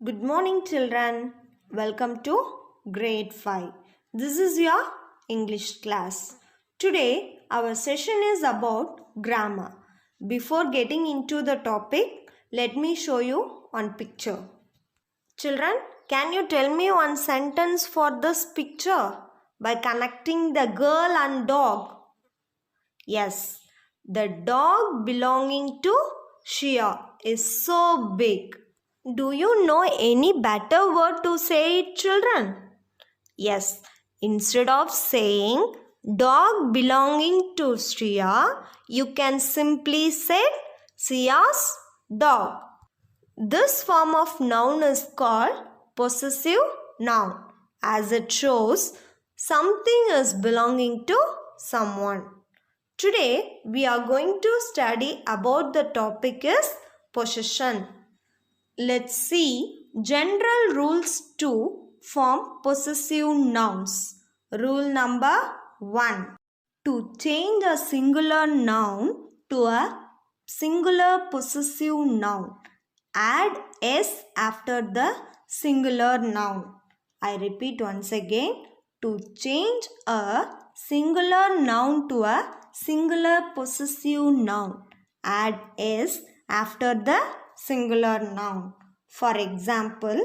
Good morning, children. Welcome to grade 5. This is your English class. Today, our session is about grammar. Before getting into the topic, let me show you one picture. Children, can you tell me one sentence for this picture by connecting the girl and dog? Yes, the dog belonging to Shia is so big. Do you know any better word to say it, children? Yes, instead of saying dog belonging to Shriya, you can simply say Sia's dog. This form of noun is called possessive noun as it shows something is belonging to someone. Today we are going to study about the topic is possession. Let's see general rules to form possessive nouns. Rule number 1. To change a singular noun to a singular possessive noun, add s after the singular noun. I repeat once again. To change a singular noun to a singular possessive noun, add s after the singular noun. For example,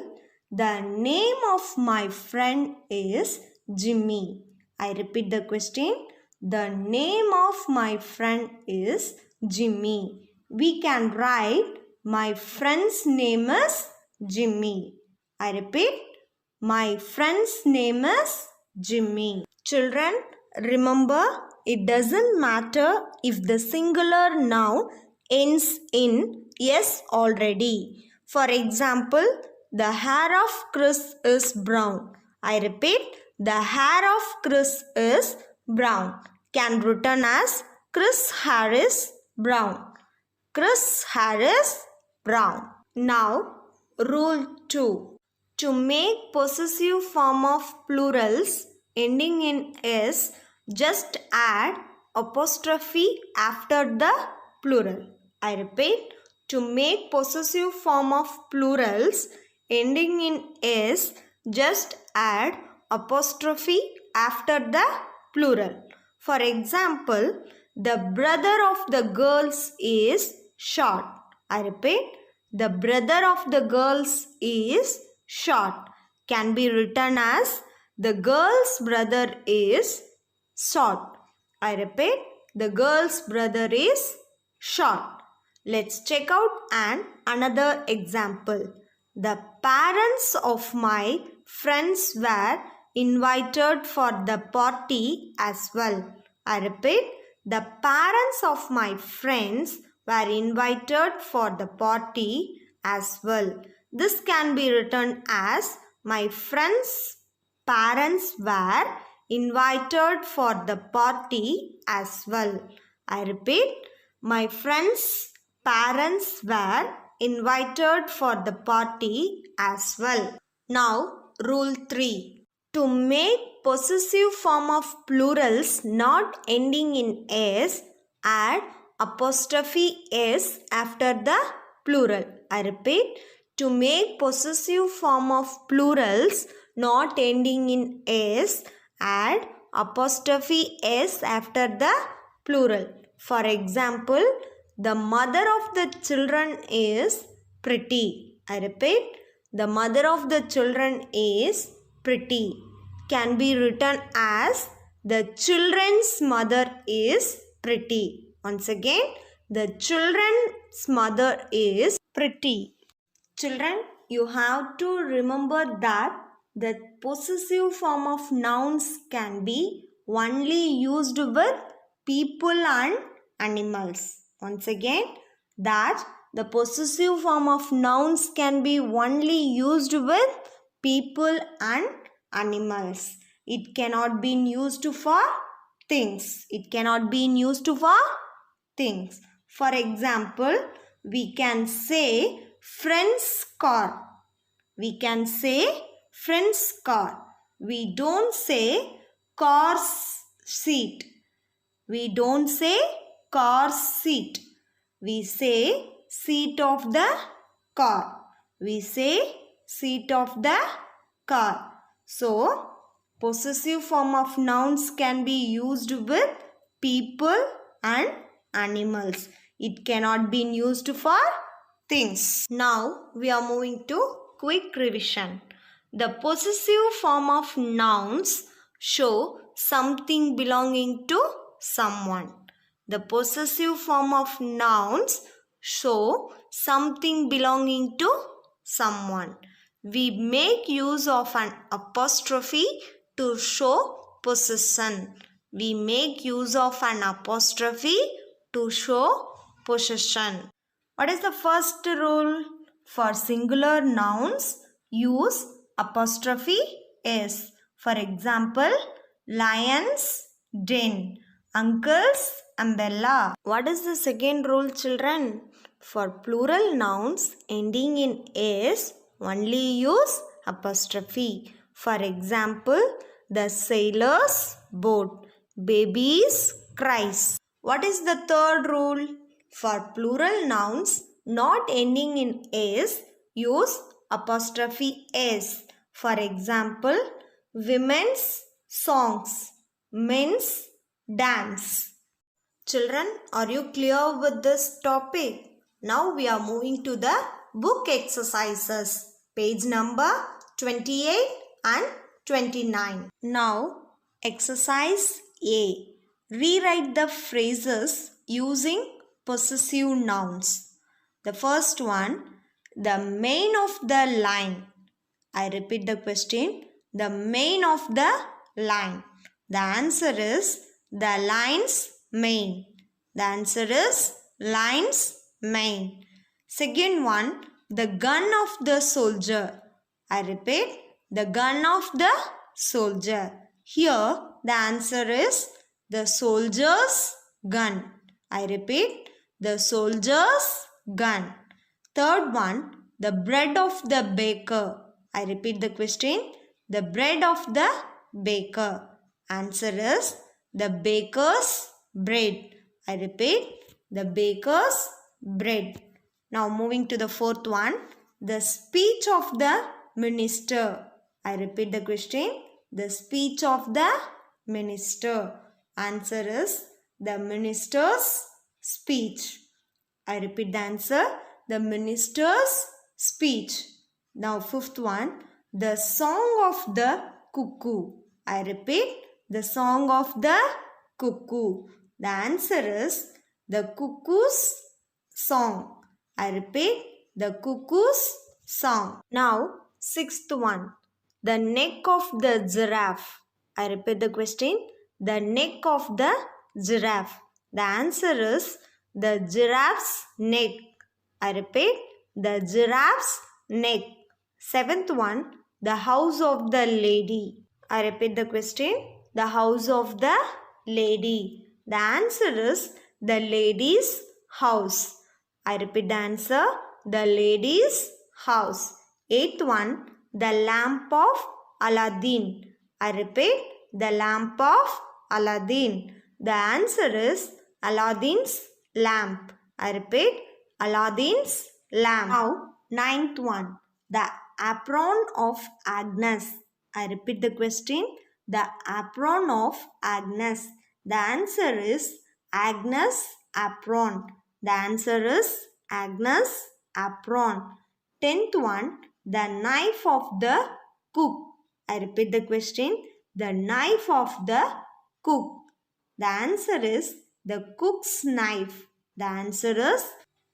the name of my friend is Jimmy. I repeat the question. The name of my friend is Jimmy. We can write my friend's name is Jimmy. I repeat, my friend's name is Jimmy. Children, remember it doesn't matter if the singular noun ends in S already. For example, the hair of Chris is brown. I repeat, the hair of Chris is brown. Can written as Chris Harris Brown. Chris Harris Brown. Now, rule 2. To make possessive form of plurals ending in S, just add apostrophe after the plural. I repeat, to make possessive form of plurals ending in S, just add apostrophe after the plural. For example, the brother of the girls is short. I repeat, the brother of the girls is short. Can be written as the girl's brother is short. I repeat, the girl's brother is short. Let's check out another example. The parents of my friends were invited for the party as well. I repeat, the parents of my friends were invited for the party as well. This can be written as my friends' parents were invited for the party as well. I repeat, my friends' parents were invited for the party as well. Now, rule 3. To make possessive form of plurals not ending in s, add apostrophe s after the plural. I repeat, to make possessive form of plurals not ending in s, add apostrophe s after the plural. For example, the mother of the children is pretty. I repeat, the mother of the children is pretty. Can be written as the children's mother is pretty. Once again, the children's mother is pretty. Children, you have to remember that the possessive form of nouns can be only used with people and animals. Once again, that the possessive form of nouns can be only used with people and animals. It cannot be used for things. It cannot be used for things. For example, we can say friend's car. We can say friend's car. We don't say car's seat. We don't say car's seat. We say seat of the car. We say seat of the car. So, possessive form of nouns can be used with people and animals. It cannot be used for things. Now, we are moving to quick revision. The possessive form of nouns show something belonging to someone. The possessive form of nouns show something belonging to someone. We make use of an apostrophe to show possession. We make use of an apostrophe to show possession. What is the first rule? For singular nouns, use apostrophe s. For example, lion's den, uncle's umbrella. What is the second rule, children? For plural nouns ending in s, only use apostrophe. For example, the sailor's boat, baby's cries. What is the third rule? For plural nouns not ending in s, use apostrophe s. For example, women's songs, men's dance. Children, are you clear with this topic? Now we are moving to the book exercises. Page number 28 and 29. Now, exercise A. Rewrite the phrases using possessive nouns. The first one, the main of the line. I repeat the question. The main of the line. The answer is the line's main. The answer is line's main. Second one, the gun of the soldier. I repeat, the gun of the soldier. Here, the answer is the soldier's gun. I repeat, the soldier's gun. Third one, the bread of the baker. I repeat the question. The bread of the baker. Answer is the baker's bread. I repeat, the baker's bread. Now moving to the fourth one, the speech of the minister. I repeat the question. The speech of the minister. Answer is the minister's speech. I repeat the answer. The minister's speech. Now fifth one, the song of the cuckoo. I repeat, the song of the cuckoo. The answer is the cuckoo's song. I repeat, the cuckoo's song. Now sixth one, the neck of the giraffe. I repeat the question. The neck of the giraffe. The answer is the giraffe's neck. I repeat, the giraffe's neck. Seventh one, the house of the lady. I repeat the question. The house of the lady. The answer is the lady's house. I repeat the answer. The lady's house. Eighth one, the lamp of Aladdin. I repeat, the lamp of Aladdin. The answer is Aladdin's lamp. I repeat, Aladdin's lamp. Now, ninth one, the apron of Agnes. I repeat the question. The apron of Agnes. The answer is Agnes' apron. The answer is Agnes' apron. Tenth one, the knife of the cook. I repeat the question. The knife of the cook. The answer is the cook's knife. The answer is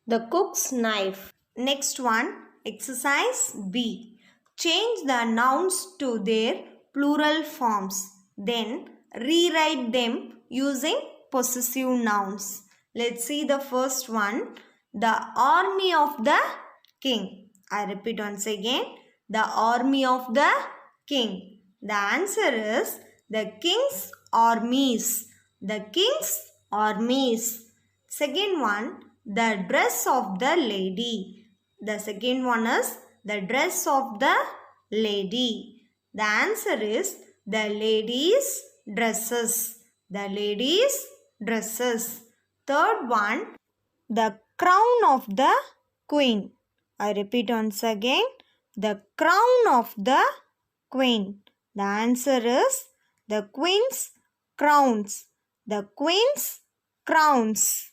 the cook's knife. Next one, exercise B. Change the nouns to their plural forms. Then rewrite them using possessive nouns. Let's see the first one. The army of the king. I repeat once again. The army of the king. The answer is the king's armies. The king's armies. Second one, the dress of the lady. The second one is the dress of the lady. The answer is the lady's dresses. The lady's dresses. Third one, the crown of the queen. I repeat once again. the crown of the queen? The answer is the queen's crowns. The queen's crowns.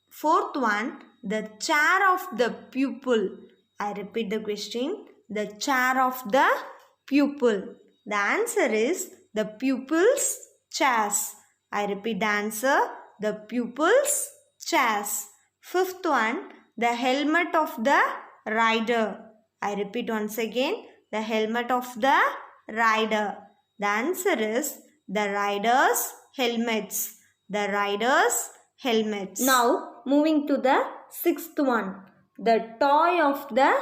Fourth one, the chair of the pupil. I repeat the question. The chair of the pupil. The answer is the pupil's chairs. I repeat the answer. The pupil's chairs. Fifth one, the helmet of the rider. I repeat once again. The helmet of the rider. The answer is the rider's helmets. The rider's helmets. Now moving to the sixth one. The toy of the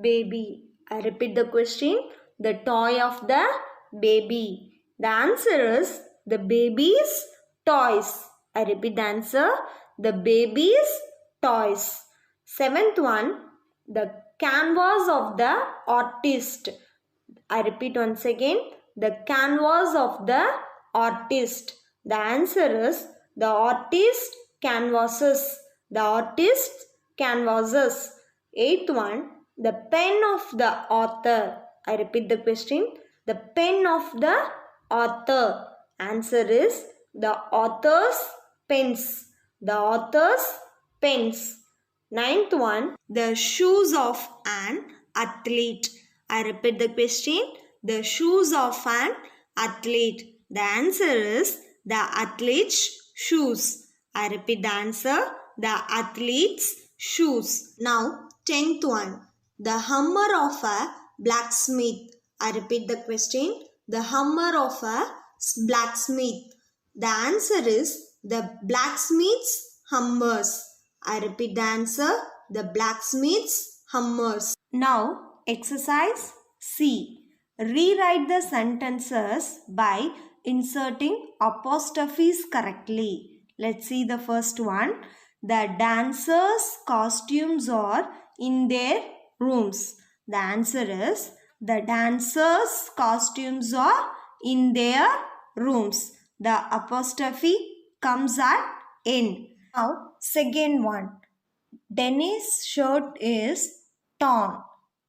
baby. I repeat the question. The toy of the baby. The answer is the baby's toys. I repeat the answer. The baby's toys. Seventh one. The canvas of the artist. I repeat once again. The canvas of the artist. The answer is the artist canvases. The artist canvases. Eighth one. The pen of the author. I repeat the question. The pen of the author. Answer is the author's pens. The author's pens. Ninth one. The shoes of an athlete. I repeat the question. The shoes of an athlete. The answer is the athlete's shoes. I repeat the answer. The athlete's shoes. Now, 10th one. The hammer of a blacksmith. I repeat the question. The hammer of a blacksmith. The answer is the blacksmith's hammers. I repeat the answer. The blacksmith's hammers. Now, exercise C. Rewrite the sentences by inserting apostrophes correctly. Let's see the first one. The dancers' costumes are in their rooms. The answer is the dancers' costumes are in their rooms. The apostrophe comes at end. Now, second one. Dennis' shirt is torn.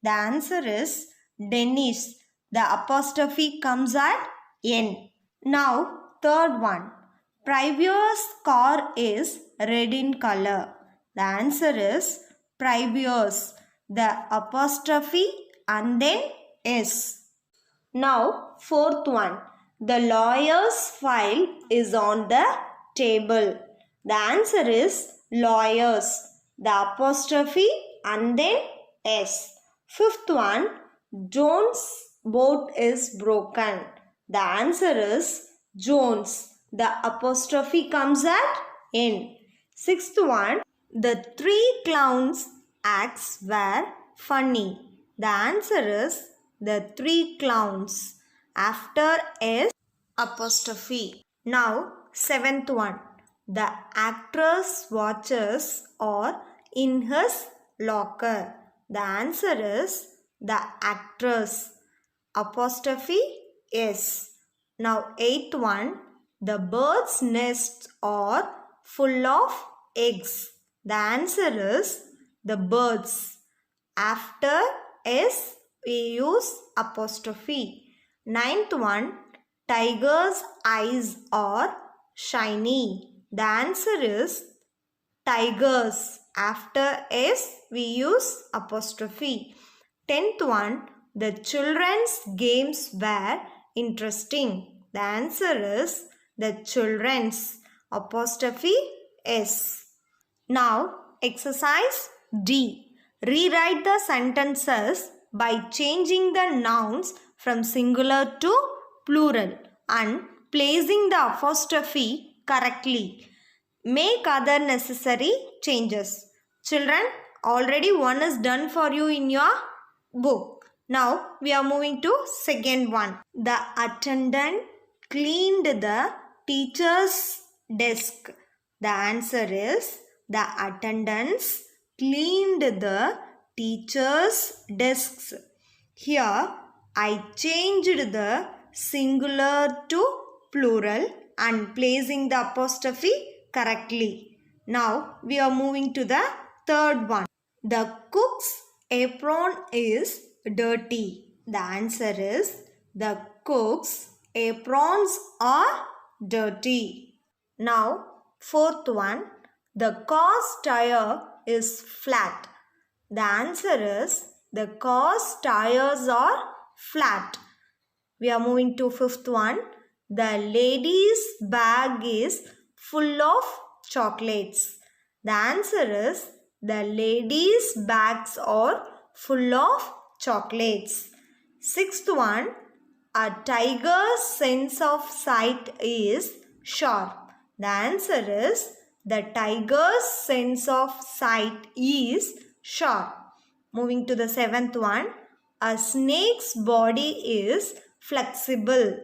The answer is Dennis. The apostrophe comes at N. Now, third one. Privier's car is red in color. The answer is Privier's. The apostrophe and then S. Now, fourth one. The lawyer's file is on the table. The answer is lawyers. The apostrophe and then S. Fifth one. John's boat is broken. The answer is Jones. The apostrophe comes at N. Sixth one. The three clowns' acts were funny. The answer is the three clowns. After S apostrophe. Now, seventh one. The actress watches are in his locker. The answer is the actress. Apostrophe S. Now, eighth one. The bird's nests are full of eggs. The answer is the birds. After S, we use apostrophe. Ninth one. Tiger's eyes are shiny. The answer is tigers. After S, we use apostrophe. 10th one. The children's games were interesting. The answer is the children's. Apostrophe S. Now, exercise D. Rewrite the sentences by changing the nouns from singular to plural and placing the apostrophe correctly. Make other necessary changes. Children, already one is done for you in your book. Now, we are moving to second one. The attendant cleaned the teacher's desk. The answer is the attendants cleaned the teacher's desks. Here, I changed the singular to plural and placing the apostrophe correctly. Now, we are moving to the third one. The cook's apron is dirty? The answer is the cook's aprons are dirty. Now, fourth one, the car's tire is flat. The answer is the car's tires are flat. We are moving to fifth one. The lady's bag is full of chocolates. The answer is the lady's bags are full of chocolates. Sixth one. A tiger's sense of sight is sharp. The answer is the tiger's sense of sight is sharp. Moving to the seventh one. A snake's body is flexible.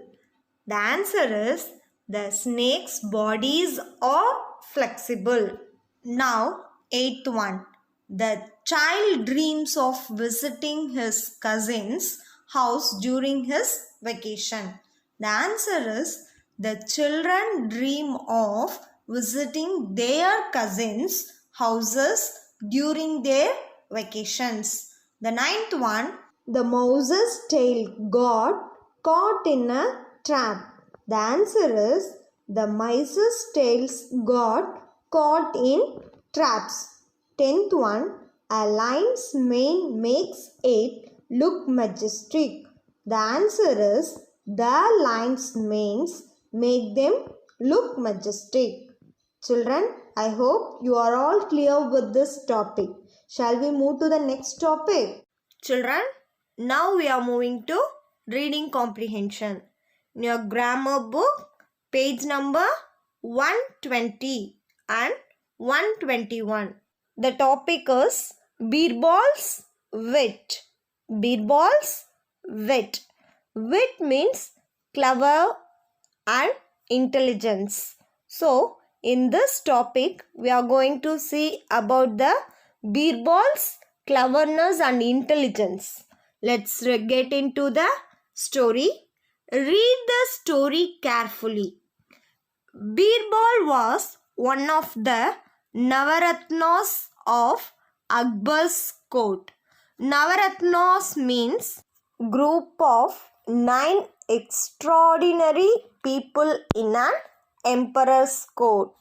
The answer is the snake's bodies are flexible. Now, eighth one. The child dreams of visiting his cousin's house during his vacation. The answer is the children dream of visiting their cousins' houses during their vacations. The ninth one. The mouse's tail got caught in a trap. The answer is the mice's tails got caught in traps. 10th one. A lion's mane makes it look majestic. The answer is the lion's manes make them look majestic. Children, I hope you are all clear with this topic. Shall we move to the next topic? Children, now we are moving to reading comprehension. In your grammar book, page number 120 and 121. The topic is Birbal's wit. Birbal's wit. Wit means clever and intelligence. So, in this topic, we are going to see about the Birbal's cleverness and intelligence. Let's get into the story. Read the story carefully. Birbal was one of the Navaratnas of Akbar's court. Navaratnas means group of 9 extraordinary people in an emperor's court.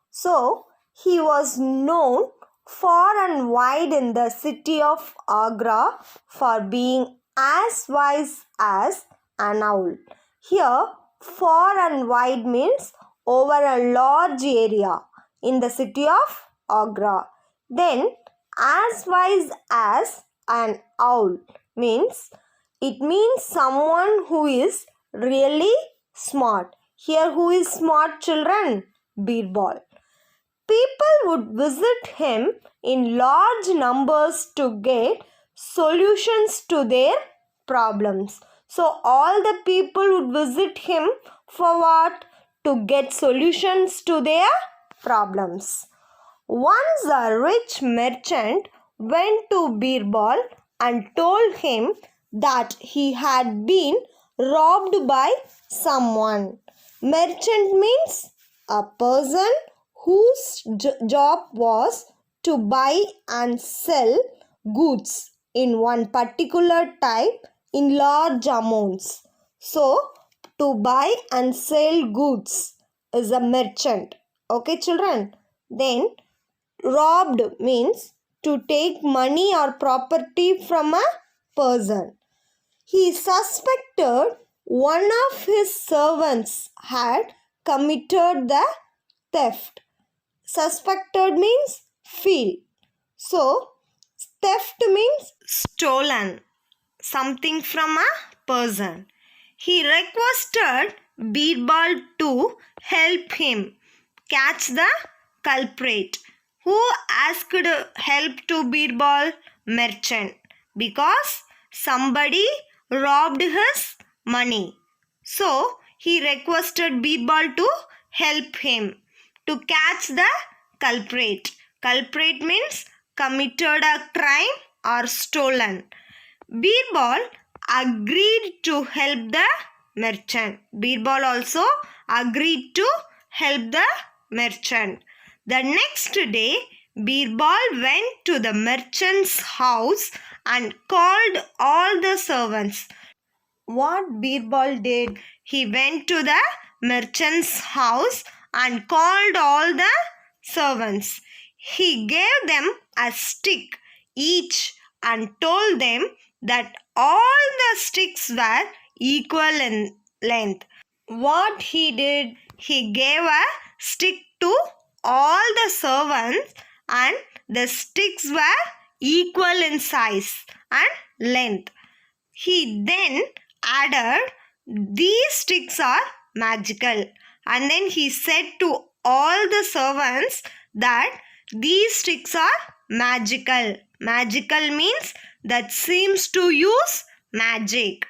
So, he was known far and wide in the city of Agra for being as wise as an owl. Here, far and wide means over a large area in the city of Agra. Then, as wise as an owl means someone who is really smart. Here, who is smart, children? Birbal. People would visit him in large numbers to get solutions to their problems. So, all the people would visit him for what? To get solutions to their problems. Once a rich merchant went to Birbal and told him that he had been robbed by someone. Merchant means a person whose job was to buy and sell goods in one particular type in large amounts. So, to buy and sell goods is a merchant. Okay, children? Then, robbed means to take money or property from a person. He suspected one of his servants had committed the theft. Suspected means feel. So, theft means stolen something from a person. He requested Birbal to help him catch the culprit. Who asked help to Birbal? Merchant. Because somebody robbed his money. So, he requested Birbal to help him to catch the culprit. Culprit means committed a crime or stolen. Birbal agreed to help the merchant. Birbal also agreed to help the merchant. The next day, Birbal went to the merchant's house and called all the servants. What Birbal did? He went to the merchant's house and called all the servants. He gave them a stick each and told them that all the sticks were equal in length. What he did? He gave a stick to all the servants and the sticks were equal in size and length. He then added, these sticks are magical. And then he said to all the servants that these sticks are magical. Magical means that seems to use magic.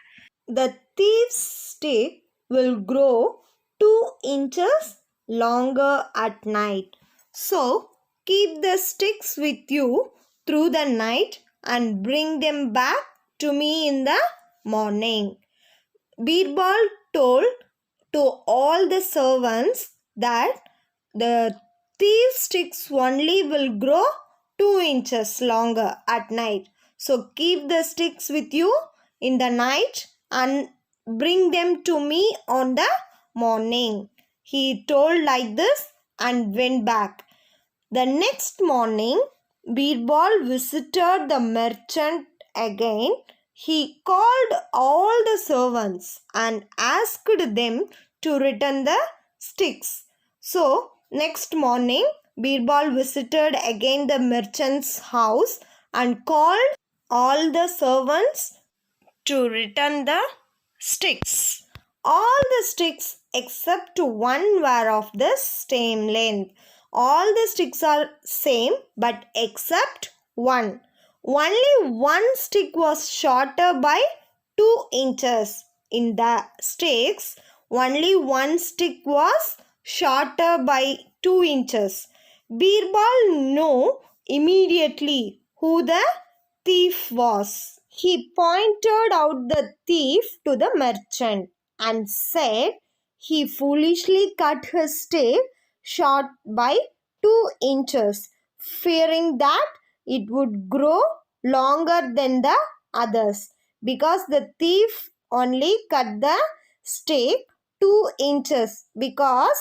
The thief's stick will grow 2 inches longer at night. So keep the sticks with you through the night and bring them back to me in the morning. Birbal told to all the servants that the thief sticks only will grow 2 inches longer at night. So keep the sticks with you in the night and bring them to me on the morning. He told like this and went back. The next morning, Birbal visited the merchant again. He called all the servants and asked them to return the sticks. So, next morning, Birbal visited again the merchant's house and called all the servants to return the sticks. All the sticks except one were of the same length. All the sticks are same but except one. Only one stick was shorter by 2 inches. In the sticks, only one stick was shorter by 2 inches. Birbal knew immediately who the thief was. He pointed out the thief to the merchant and said he foolishly cut his stick short by 2 inches, fearing that it would grow longer than the others, because the thief only cut the stick 2 inches because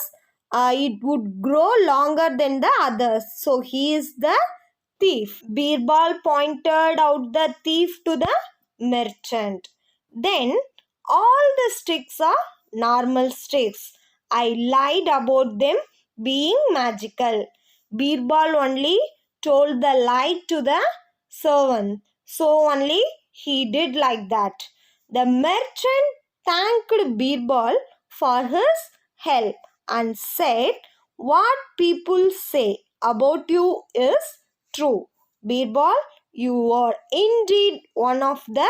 it would grow longer than the others. So he is the thief. Birbal pointed out the thief to the merchant. Then all the sticks are normal sticks. I lied about them being magical. Birbal only told the lie to the servant. So only he did like that. The merchant thanked Birbal for his help and said, what people say about you is true. Birbal, you are indeed one of the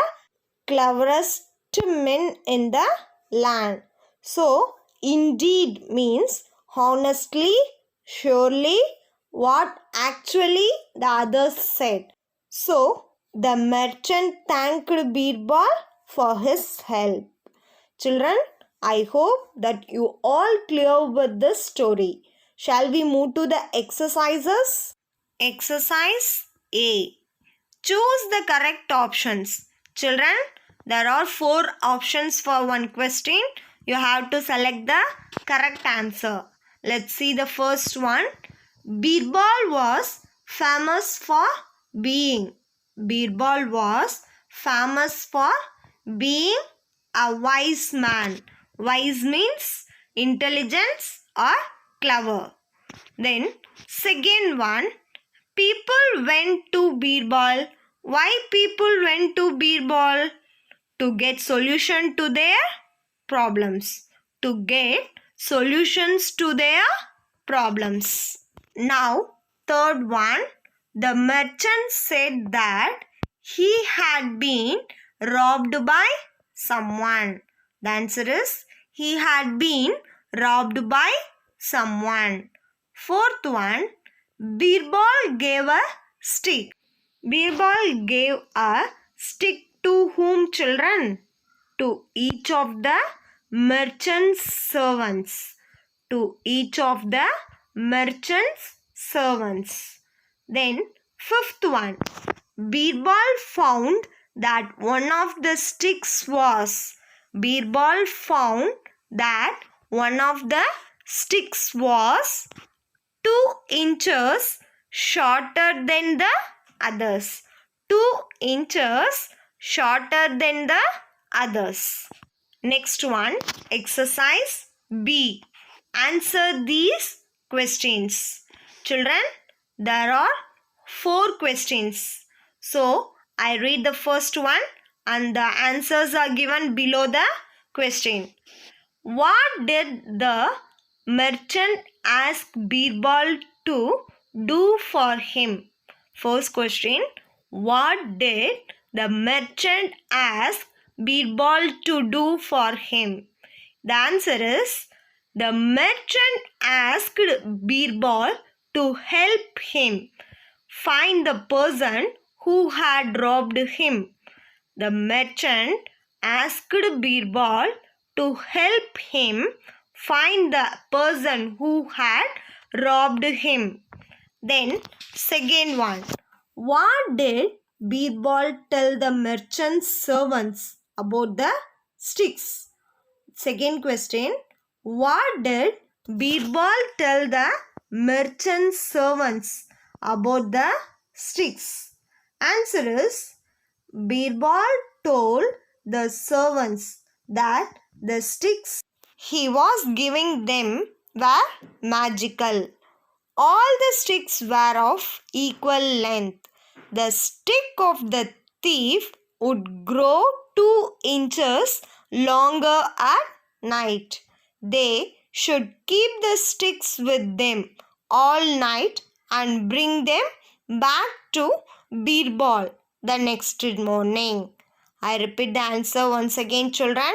cleverest men in the land. So, indeed means honestly, surely, what actually the others said. So, the merchant thanked Birbal for his help. Children, I hope that you all clear with this story. Shall we move to the exercises? Exercise A. Choose the correct options. Children, there are 4 options for one question. You have to select the correct answer. Let's see the first one. Birbal was famous for being. Birbal was famous for being a wise man. Wise means intelligence or clever. Then second one, people went to Birbal. Why people went to Birbal? To get solution to their problems. To get solutions to their problems. Now, third one, the merchant said that he had been robbed by someone. The answer is he had been robbed by someone. Fourth one, Birbal gave a stick. Birbal gave a stick to whom, children? To each of the merchant's servants. To each of the merchant's servants. Then fifth one, Birbal found that one of the sticks was 2 inches shorter than the others. 2 inches shorter than the others. Next one, exercise B. Answer these questions. Children, there are 4 questions. So, I read the first one and the answers are given below the question. What did the merchant ask Birbal to do for him? First question. What did the merchant ask Birbal to do for him? The answer is the merchant asked Birbal to help him find the person who had robbed him. The merchant asked Birbal to help him find the person who had robbed him. Then, second one. What did Birbal tell the merchant's servants about the sticks? Second question. What did Birbal tell the merchant's servants about the sticks? Answer is Birbal told the servants that the sticks he was giving them were magical. All the sticks were of equal length. The stick of the thief would grow 2 inches longer at night. They should keep the sticks with them all night and bring them back to Birbal the next morning. I repeat the answer once again, children.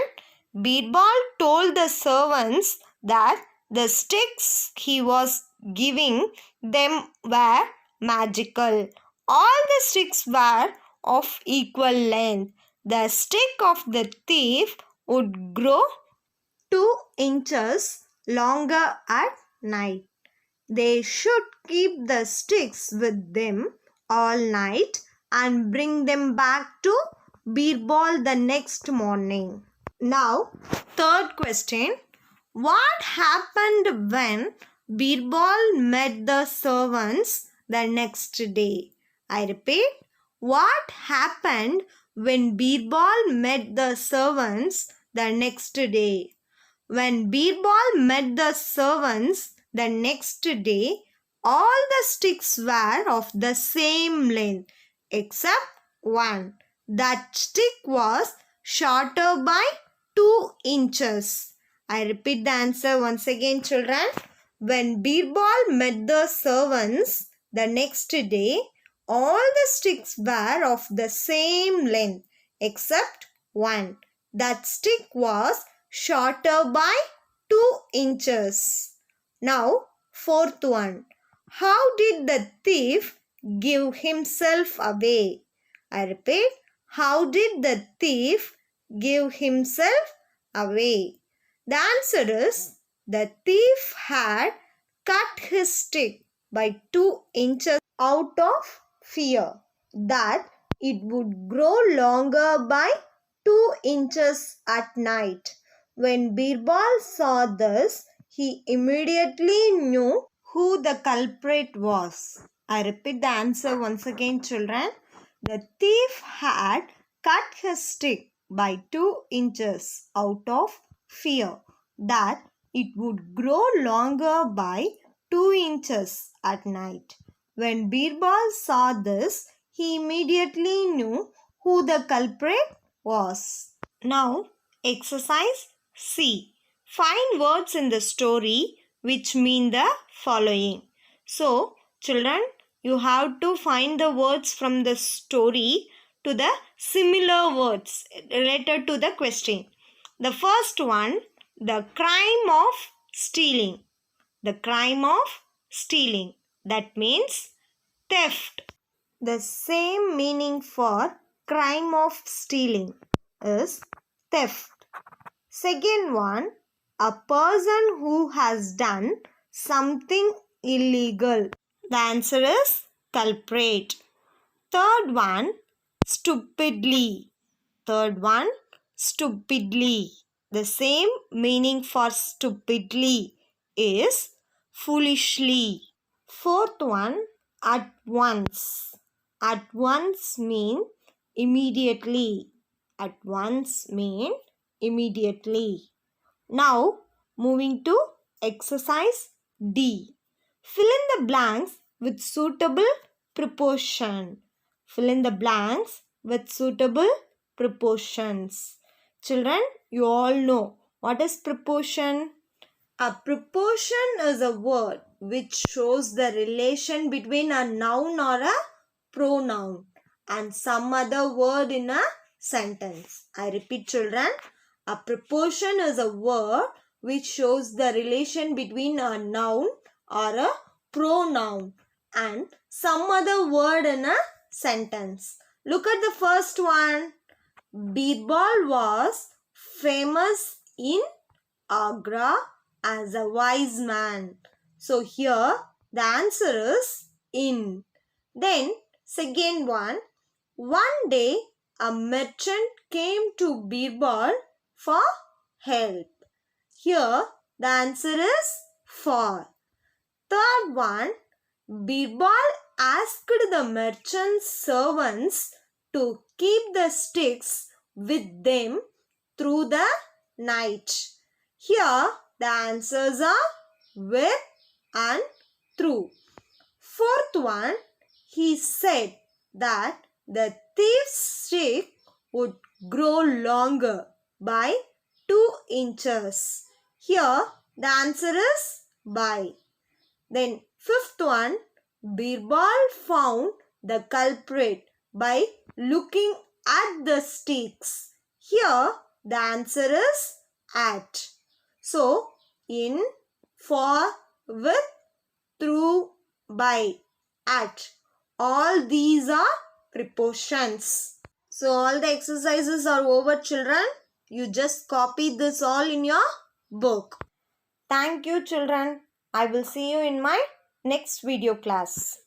Birbal told the servants that the sticks he was giving them were magical. All the sticks were of equal length. The stick of the thief would grow 2 inches longer at night. They should keep the sticks with them all night and bring them back to Birbal the next morning. Now, third question. What happened when Birbal met the servants the next day? I repeat, what happened when Birbal met the servants the next day? When Birbal met the servants the next day, all the sticks were of the same length except one. That stick was shorter by 2 inches. I repeat the answer once again, children. When Birbal met the servants the next day, all the sticks were of the same length except one. That stick was shorter by 2 inches. Now, fourth one. How did the thief give himself away? I repeat, how did the thief give himself away? The answer is the thief had cut his stick by 2 inches out of fear that it would grow longer by 2 inches at night. When Birbal saw this, he immediately knew who the culprit was. I repeat the answer once again, children. The thief had cut his stick by 2 inches out of fear that it would grow longer by 2 inches at night. When Birbal saw this, he immediately knew who the culprit was. Now, exercise C. Find words in the story which mean the following. So, children, you have to find the words from the story to the similar words related to the question. The first one, the crime of stealing. The crime of stealing. That means theft. The same meaning for crime of stealing is theft. Second one, a person who has done something illegal. The answer is culprit. Third one, stupidly. Third one, stupidly. The same meaning for stupidly is foolishly. Fourth one, at once. At once mean immediately. At once mean immediately. Now moving to exercise D. Fill in the blanks with suitable proportion. Fill in the blanks with suitable proportions. Children, you all know what is proportion? A proportion is a word which shows the relation between a noun or a pronoun and some other word in a sentence. I repeat, children, a proportion is a word which shows the relation between a noun or a pronoun and some other word in a sentence. Look at the first one. Birbal was famous in Agra as a wise man. So here the answer is in. Then second one day a merchant came to Birbal for help. Here the answer is for. Third one, Birbal asked the merchant's servants to keep the sticks with them through the night. Here the answers are with and through. Fourth one, he said that the thief's stick would grow longer by 2 inches. Here the answer is by. Then fifth one, Birbal found the culprit by looking at the sticks. Here the answer is at. So in, for, with, through, by, at. All these are prepositions. So all the exercises are over, children. You just copy this all in your book. Thank you, children. I will see you in my next video class.